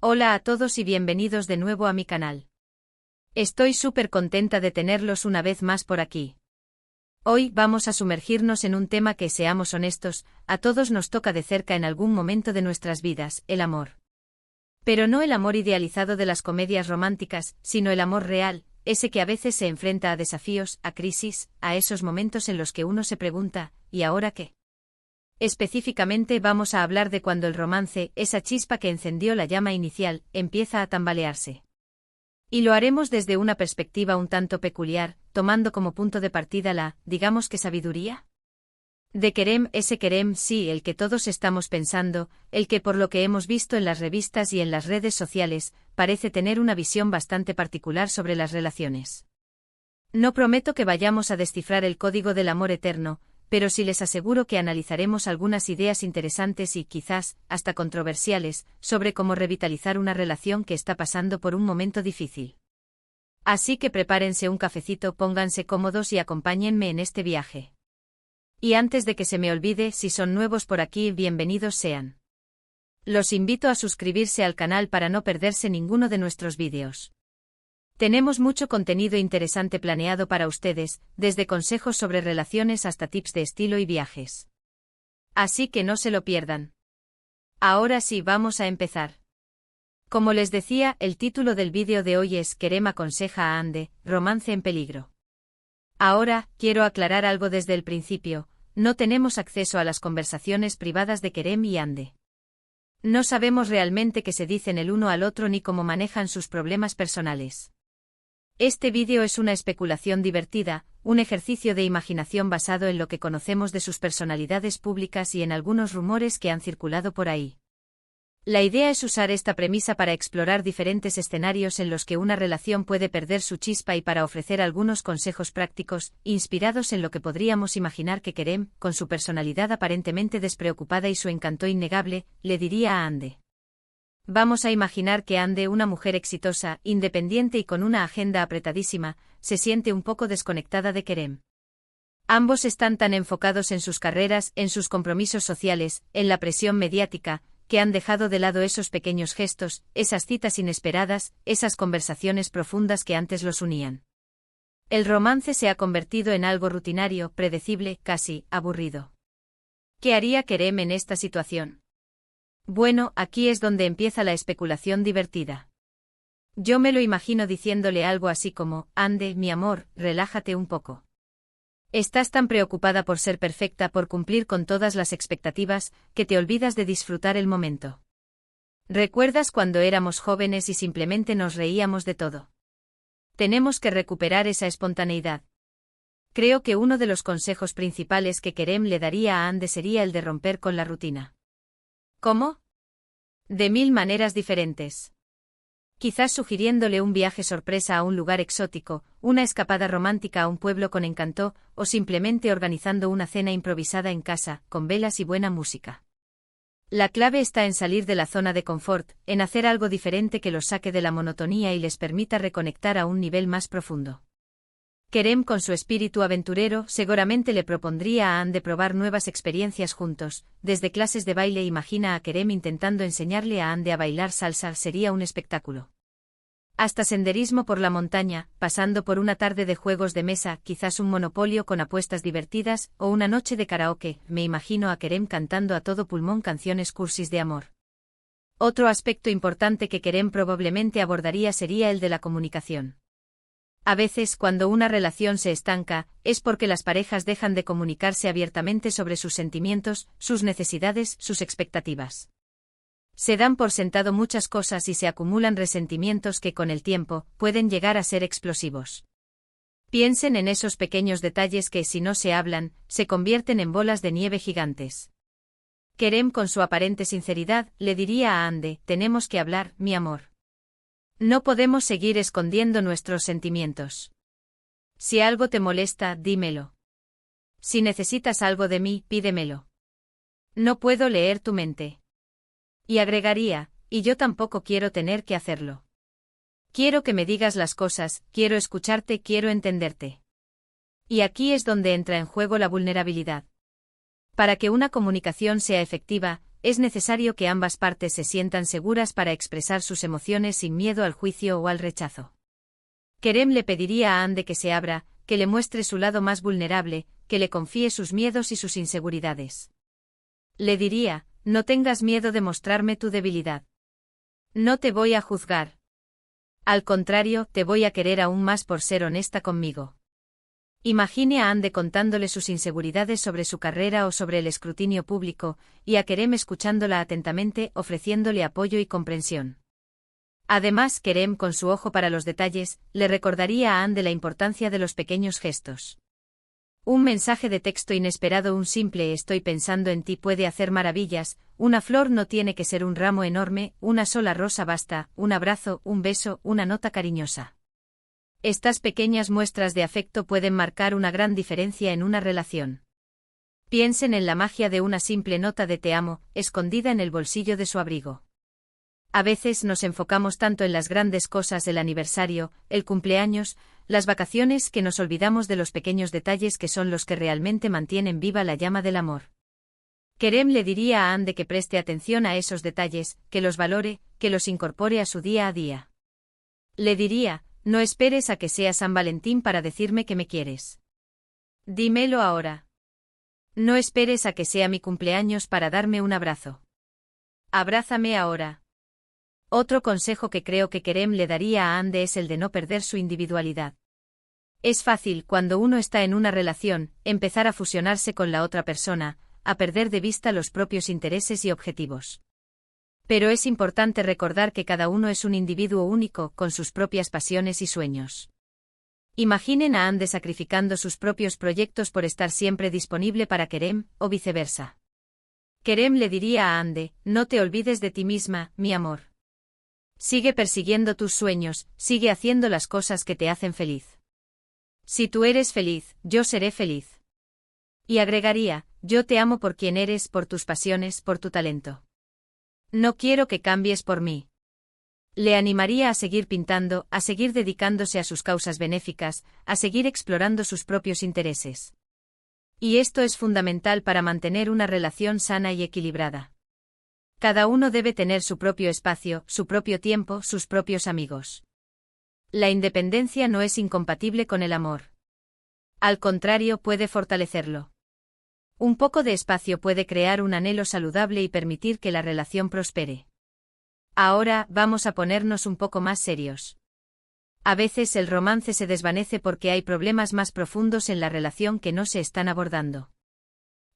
Hola a todos y bienvenidos de nuevo a mi canal. Estoy súper contenta de tenerlos una vez más por aquí. Hoy vamos a sumergirnos en un tema que, seamos honestos, a todos nos toca de cerca en algún momento de nuestras vidas: el amor. Pero no el amor idealizado de las comedias románticas, sino el amor real, ese que a veces se enfrenta a desafíos, a crisis, a esos momentos en los que uno se pregunta, ¿y ahora qué? Específicamente vamos a hablar de cuando el romance, esa chispa que encendió la llama inicial, empieza a tambalearse. Y lo haremos desde una perspectiva un tanto peculiar, tomando como punto de partida la, digamos que sabiduría de Kerem, ese Kerem, sí, el que todos estamos pensando, el que por lo que hemos visto en las revistas y en las redes sociales, parece tener una visión bastante particular sobre las relaciones. No prometo que vayamos a descifrar el código del amor eterno, pero sí les aseguro que analizaremos algunas ideas interesantes y quizás, hasta controversiales, sobre cómo revitalizar una relación que está pasando por un momento difícil. Así que prepárense un cafecito, pónganse cómodos y acompáñenme en este viaje. Y antes de que se me olvide, si son nuevos por aquí, bienvenidos sean. Los invito a suscribirse al canal para no perderse ninguno de nuestros vídeos. Tenemos mucho contenido interesante planeado para ustedes, desde consejos sobre relaciones hasta tips de estilo y viajes. Así que no se lo pierdan. Ahora sí, vamos a empezar. Como les decía, el título del vídeo de hoy es Kerem aconseja a Hande, romance en peligro. Ahora, quiero aclarar algo desde el principio: no tenemos acceso a las conversaciones privadas de Kerem y Hande. No sabemos realmente qué se dicen el uno al otro ni cómo manejan sus problemas personales. Este vídeo es una especulación divertida, un ejercicio de imaginación basado en lo que conocemos de sus personalidades públicas y en algunos rumores que han circulado por ahí. La idea es usar esta premisa para explorar diferentes escenarios en los que una relación puede perder su chispa y para ofrecer algunos consejos prácticos, inspirados en lo que podríamos imaginar que Kerem, con su personalidad aparentemente despreocupada y su encanto innegable, le diría a Hande. Vamos a imaginar que Hande, una mujer exitosa, independiente y con una agenda apretadísima, se siente un poco desconectada de Kerem. Ambos están tan enfocados en sus carreras, en sus compromisos sociales, en la presión mediática, que han dejado de lado esos pequeños gestos, esas citas inesperadas, esas conversaciones profundas que antes los unían. El romance se ha convertido en algo rutinario, predecible, casi aburrido. ¿Qué haría Kerem en esta situación? Bueno, aquí es donde empieza la especulación divertida. Yo me lo imagino diciéndole algo así como: Hande, mi amor, relájate un poco. Estás tan preocupada por ser perfecta, por cumplir con todas las expectativas, que te olvidas de disfrutar el momento. ¿Recuerdas cuando éramos jóvenes y simplemente nos reíamos de todo? Tenemos que recuperar esa espontaneidad. Creo que uno de los consejos principales que Kerem le daría a Hande sería el de romper con la rutina. ¿Cómo? De 1000 maneras diferentes. Quizás sugiriéndole un viaje sorpresa a un lugar exótico, una escapada romántica a un pueblo con encanto, o simplemente organizando una cena improvisada en casa, con velas y buena música. La clave está en salir de la zona de confort, en hacer algo diferente que los saque de la monotonía y les permita reconectar a un nivel más profundo. Kerem, con su espíritu aventurero, seguramente le propondría a Hande probar nuevas experiencias juntos. Desde clases de baile, imagina a Kerem intentando enseñarle a Hande a bailar salsa, sería un espectáculo. Hasta senderismo por la montaña, pasando por una tarde de juegos de mesa, quizás un monopolio con apuestas divertidas, o una noche de karaoke. Me imagino a Kerem cantando a todo pulmón canciones cursis de amor. Otro aspecto importante que Kerem probablemente abordaría sería el de la comunicación. A veces, cuando una relación se estanca, es porque las parejas dejan de comunicarse abiertamente sobre sus sentimientos, sus necesidades, sus expectativas. Se dan por sentado muchas cosas y se acumulan resentimientos que con el tiempo pueden llegar a ser explosivos. Piensen en esos pequeños detalles que, si no se hablan, se convierten en bolas de nieve gigantes. Kerem, con su aparente sinceridad, le diría a Hande: tenemos que hablar, mi amor. No podemos seguir escondiendo nuestros sentimientos. Si algo te molesta, dímelo. Si necesitas algo de mí, pídemelo. No puedo leer tu mente. Y agregaría: y yo tampoco quiero tener que hacerlo. Quiero que me digas las cosas, quiero escucharte, quiero entenderte. Y aquí es donde entra en juego la vulnerabilidad. Para que una comunicación sea efectiva, es necesario que ambas partes se sientan seguras para expresar sus emociones sin miedo al juicio o al rechazo. Kerem le pediría a Ande que se abra, que le muestre su lado más vulnerable, que le confíe sus miedos y sus inseguridades. Le diría: no tengas miedo de mostrarme tu debilidad. No te voy a juzgar. Al contrario, te voy a querer aún más por ser honesta conmigo. Imagine a Ande contándole sus inseguridades sobre su carrera o sobre el escrutinio público, y a Kerem escuchándola atentamente, ofreciéndole apoyo y comprensión. Además, Kerem, con su ojo para los detalles, le recordaría a Ande la importancia de los pequeños gestos. Un mensaje de texto inesperado, un simple "estoy pensando en ti" puede hacer maravillas. Una flor no tiene que ser un ramo enorme, una sola rosa basta, un abrazo, un beso, una nota cariñosa. Estas pequeñas muestras de afecto pueden marcar una gran diferencia en una relación. Piensen en la magia de una simple nota de "te amo", escondida en el bolsillo de su abrigo. A veces nos enfocamos tanto en las grandes cosas, el aniversario, el cumpleaños, las vacaciones, que nos olvidamos de los pequeños detalles que son los que realmente mantienen viva la llama del amor. Kerem le diría a Ande que preste atención a esos detalles, que los valore, que los incorpore a su día a día. Le diría: no esperes a que sea San Valentín para decirme que me quieres. Dímelo ahora. No esperes a que sea mi cumpleaños para darme un abrazo. Abrázame ahora. Otro consejo que creo que Kerem le daría a Ande es el de no perder su individualidad. Es fácil, cuando uno está en una relación, empezar a fusionarse con la otra persona, a perder de vista los propios intereses y objetivos. Pero es importante recordar que cada uno es un individuo único, con sus propias pasiones y sueños. Imaginen a Ande sacrificando sus propios proyectos por estar siempre disponible para Kerem, o viceversa. Kerem le diría a Ande: no te olvides de ti misma, mi amor. Sigue persiguiendo tus sueños, sigue haciendo las cosas que te hacen feliz. Si tú eres feliz, yo seré feliz. Y agregaría: yo te amo por quien eres, por tus pasiones, por tu talento. No quiero que cambies por mí. Le animaría a seguir pintando, a seguir dedicándose a sus causas benéficas, a seguir explorando sus propios intereses. Y esto es fundamental para mantener una relación sana y equilibrada. Cada uno debe tener su propio espacio, su propio tiempo, sus propios amigos. La independencia no es incompatible con el amor. Al contrario, puede fortalecerlo. Un poco de espacio puede crear un anhelo saludable y permitir que la relación prospere. Ahora, vamos a ponernos un poco más serios. A veces el romance se desvanece porque hay problemas más profundos en la relación que no se están abordando.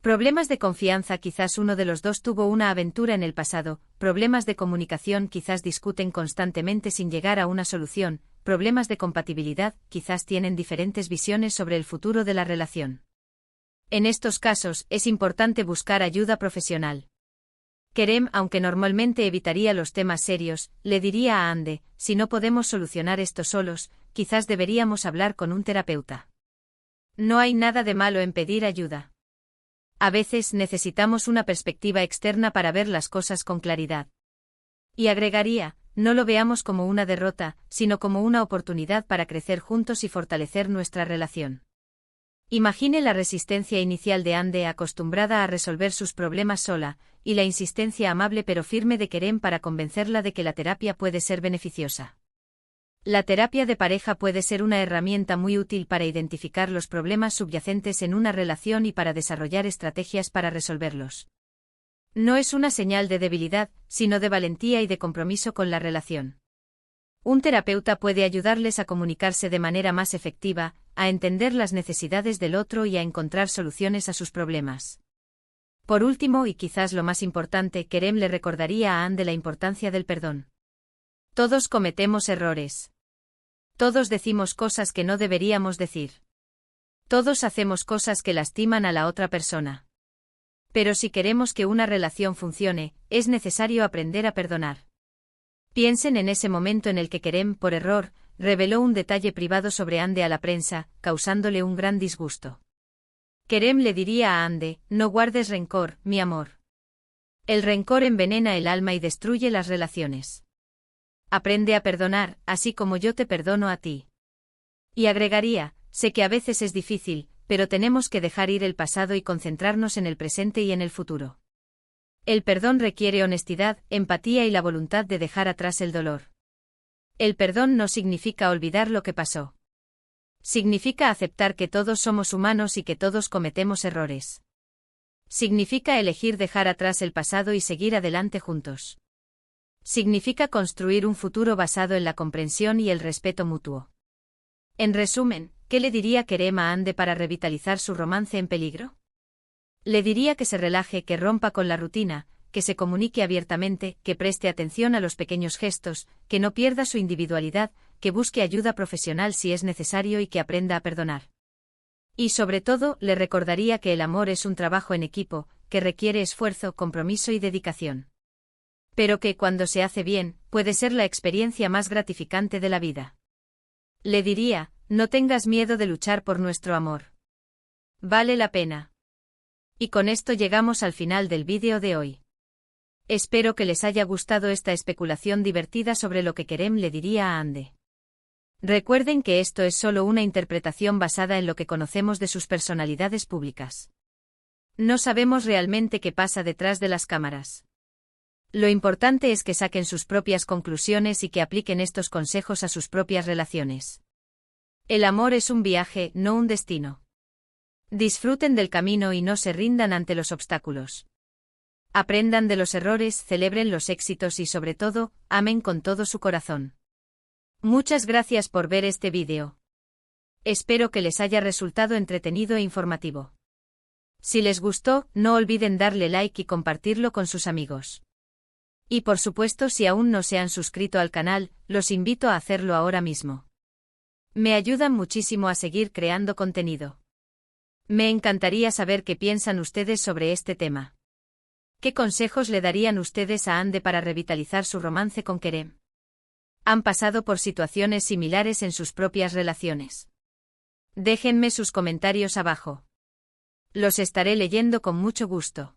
Problemas de confianza, quizás uno de los dos tuvo una aventura en el pasado; problemas de comunicación, quizás discuten constantemente sin llegar a una solución; problemas de compatibilidad, quizás tienen diferentes visiones sobre el futuro de la relación. En estos casos, es importante buscar ayuda profesional. Kerem, aunque normalmente evitaría los temas serios, le diría a Ande: si no podemos solucionar esto solos, quizás deberíamos hablar con un terapeuta. No hay nada de malo en pedir ayuda. A veces necesitamos una perspectiva externa para ver las cosas con claridad. Y agregaría: no lo veamos como una derrota, sino como una oportunidad para crecer juntos y fortalecer nuestra relación. Imagine la resistencia inicial de Ande, acostumbrada a resolver sus problemas sola, y la insistencia amable pero firme de Kerem para convencerla de que la terapia puede ser beneficiosa. La terapia de pareja puede ser una herramienta muy útil para identificar los problemas subyacentes en una relación y para desarrollar estrategias para resolverlos. No es una señal de debilidad, sino de valentía y de compromiso con la relación. Un terapeuta puede ayudarles a comunicarse de manera más efectiva, a entender las necesidades del otro y a encontrar soluciones a sus problemas. Por último, y quizás lo más importante, Kerem le recordaría a Ande la importancia del perdón. Todos cometemos errores. Todos decimos cosas que no deberíamos decir. Todos hacemos cosas que lastiman a la otra persona. Pero si queremos que una relación funcione, es necesario aprender a perdonar. Piensen en ese momento en el que Kerem, por error, reveló un detalle privado sobre Ande a la prensa, causándole un gran disgusto. Kerem le diría a Ande: no guardes rencor, mi amor. El rencor envenena el alma y destruye las relaciones. Aprende a perdonar, así como yo te perdono a ti. Y agregaría: sé que a veces es difícil, pero tenemos que dejar ir el pasado y concentrarnos en el presente y en el futuro. El perdón requiere honestidad, empatía y la voluntad de dejar atrás el dolor. El perdón no significa olvidar lo que pasó. Significa aceptar que todos somos humanos y que todos cometemos errores. Significa elegir dejar atrás el pasado y seguir adelante juntos. Significa construir un futuro basado en la comprensión y el respeto mutuo. En resumen, ¿qué le diría Kerem a Ande para revitalizar su romance en peligro? Le diría que se relaje, que rompa con la rutina, que se comunique abiertamente, que preste atención a los pequeños gestos, que no pierda su individualidad, que busque ayuda profesional si es necesario y que aprenda a perdonar. Y sobre todo, le recordaría que el amor es un trabajo en equipo, que requiere esfuerzo, compromiso y dedicación. Pero que cuando se hace bien, puede ser la experiencia más gratificante de la vida. Le diría, no tengas miedo de luchar por nuestro amor. Vale la pena. Y con esto llegamos al final del vídeo de hoy. Espero que les haya gustado esta especulación divertida sobre lo que Kerem le diría a Ande. Recuerden que esto es solo una interpretación basada en lo que conocemos de sus personalidades públicas. No sabemos realmente qué pasa detrás de las cámaras. Lo importante es que saquen sus propias conclusiones y que apliquen estos consejos a sus propias relaciones. El amor es un viaje, no un destino. Disfruten del camino y no se rindan ante los obstáculos. Aprendan de los errores, celebren los éxitos y sobre todo, amen con todo su corazón. Muchas gracias por ver este vídeo. Espero que les haya resultado entretenido e informativo. Si les gustó, no olviden darle like y compartirlo con sus amigos. Y por supuesto, si aún no se han suscrito al canal, los invito a hacerlo ahora mismo. Me ayudan muchísimo a seguir creando contenido. Me encantaría saber qué piensan ustedes sobre este tema. ¿Qué consejos le darían ustedes a Ande para revitalizar su romance con Kerem? ¿Han pasado por situaciones similares en sus propias relaciones? Déjenme sus comentarios abajo. Los estaré leyendo con mucho gusto.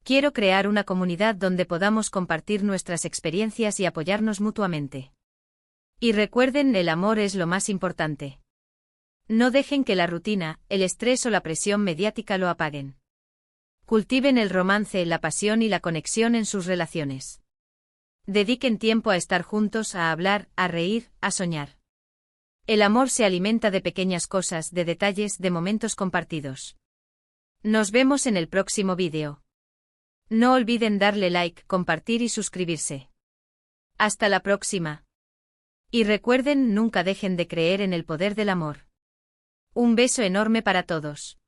Quiero crear una comunidad donde podamos compartir nuestras experiencias y apoyarnos mutuamente. Y recuerden, el amor es lo más importante. No dejen que la rutina, el estrés o la presión mediática lo apaguen. Cultiven el romance, la pasión y la conexión en sus relaciones. Dediquen tiempo a estar juntos, a hablar, a reír, a soñar. El amor se alimenta de pequeñas cosas, de detalles, de momentos compartidos. Nos vemos en el próximo vídeo. No olviden darle like, compartir y suscribirse. Hasta la próxima. Y recuerden, nunca dejen de creer en el poder del amor. Un beso enorme para todos.